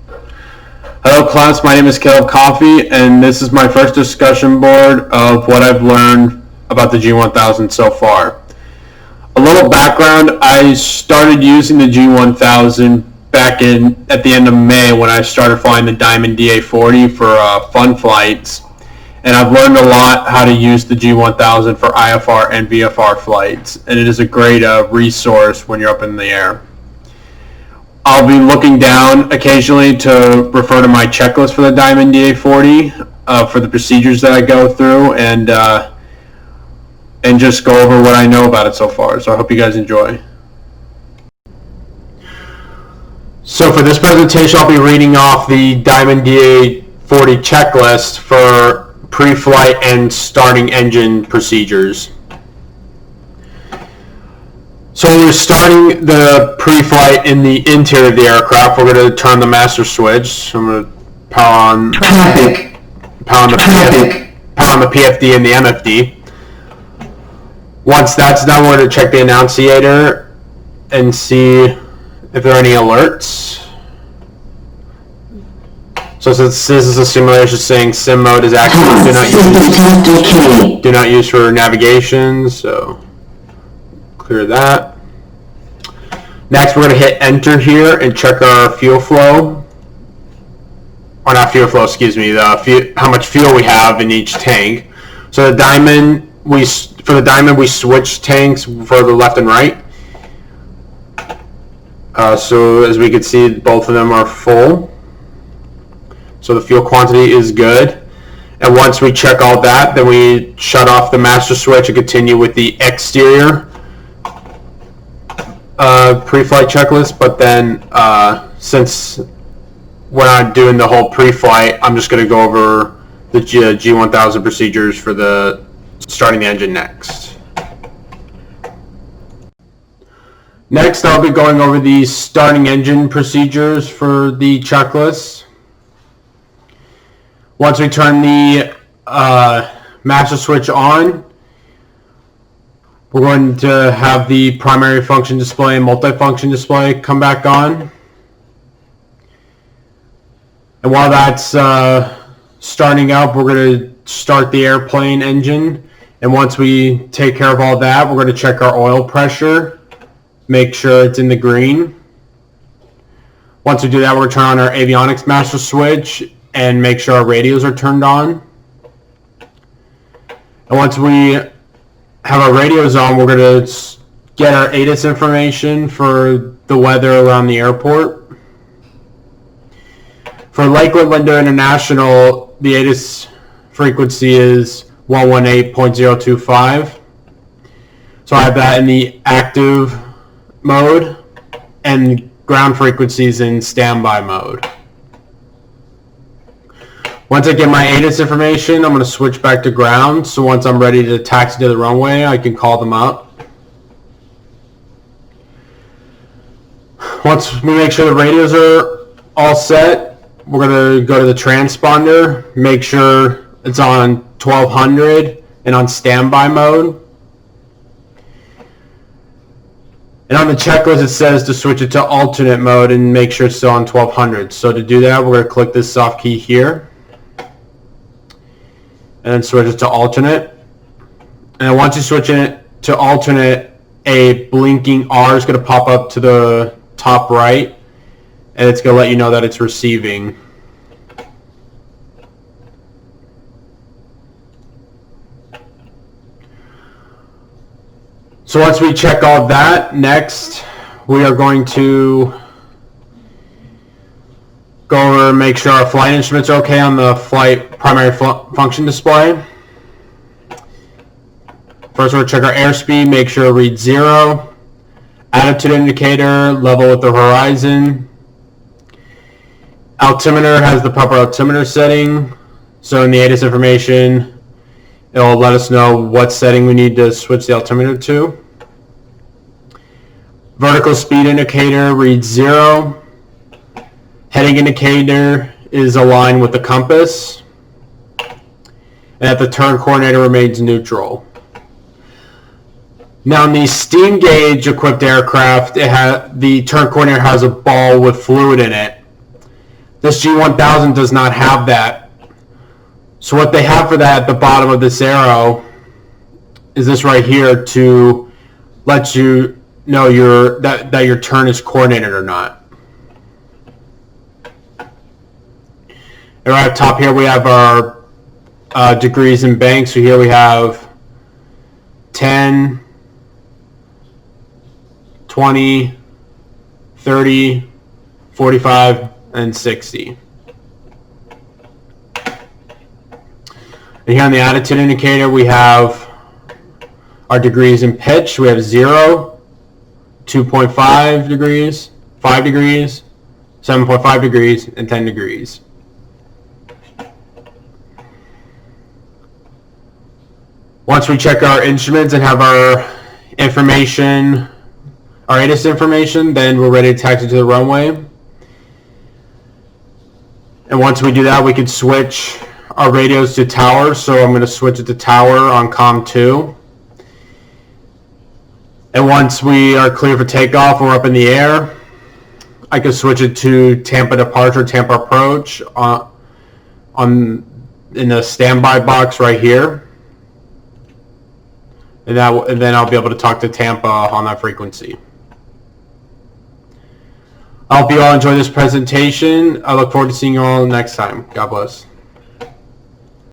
Hello class, my name is Caleb Coffey, and this is my first discussion board of what I've learned about the G1000 so far. A little background, I started using the G1000 back at the end of May when I started flying the Diamond DA40 for fun flights, and I've learned a lot how to use the G1000 for IFR and VFR flights, and it is a great resource when you're up in the air. I'll be looking down occasionally to refer to my checklist for the Diamond DA40 for the procedures that I go through and just go over what I know about it so far. So I hope you guys enjoy. So for this presentation, I'll be reading off the Diamond DA40 checklist for pre-flight and starting engine procedures. So when we're starting the pre-flight in the interior of the aircraft, we're going to turn the master switch. So I'm going to power on the PFD and the MFD. Once that's done, we're going to check the annunciator and see if there are any alerts. So since this is a simulation saying sim mode is active, do not use for navigation, so clear that. Next, we're going to hit enter here and check our fuel flow. Or not fuel flow, excuse me, how much fuel we have in each tank. So for the Diamond, we switch tanks for the left and right. So as we can see, both of them are full. So the fuel quantity is good. And once we check all that, then we shut off the master switch and continue with the exterior pre-flight checklist. But then since we're not doing the whole pre-flight, I'm just going to go over the G1000 procedures for the starting the engine next. Next, I'll be going over the starting engine procedures for the checklist. Once we turn the master switch on, we're going to have the primary function display and multifunction display come back on. And while that's starting up, we're going to start the airplane engine. And once we take care of all that, we're going to check our oil pressure, make sure it's in the green. Once we do that, we're going to turn on our avionics master switch and make sure our radios are turned on. And once we have our radios on, we're going to get our ATIS information for the weather around the airport. For Lakeland Lindo International, the ATIS frequency is 118.025. So I have that in the active mode and ground frequencies in standby mode. Once I get my ATIS information, I'm going to switch back to ground. So once I'm ready to taxi to the runway, I can call them up. Once we make sure the radios are all set, we're going to go to the transponder, make sure it's on 1200 and on standby mode. And on the checklist, it says to switch it to alternate mode and make sure it's still on 1200. So to do that, we're going to click this soft key here and then switch it to alternate. And once you switch it to alternate, a blinking R is going to pop up to the top right, and it's going to let you know that it's receiving. So once we check all that, next we are going to go over and make sure our flight instruments are okay on the flight primary function display. First, we're going to check our airspeed, make sure it reads 0. Attitude indicator, level with the horizon. Altimeter has the proper altimeter setting. So in the ATIS information, it'll let us know what setting we need to switch the altimeter to. Vertical speed indicator reads 0. Heading indicator is aligned with the compass. And at the turn coordinator remains neutral. Now in the steam gauge equipped aircraft, the turn coordinator has a ball with fluid in it. This G1000 does not have that. So what they have for that at the bottom of this arrow is this right here to let you know that your turn is coordinated or not. And right up top here we have our degrees in bank. So here we have 10, 20, 30, 45, and 60. And here on the attitude indicator, we have our degrees in pitch. We have 0, 2.5 degrees, 5 degrees, 7.5 degrees, and 10 degrees. Once we check our instruments and have our information, our ATIS information, then we're ready to taxi to the runway. And once we do that, we can switch our radios to tower. So I'm going to switch it to tower on COM 2. And once we are clear for takeoff and we're up in the air, I can switch it to Tampa departure, Tampa approach in the standby box right here. And then I'll be able to talk to Tampa on that frequency. I hope you all enjoy this presentation. I look forward to seeing you all next time. God bless.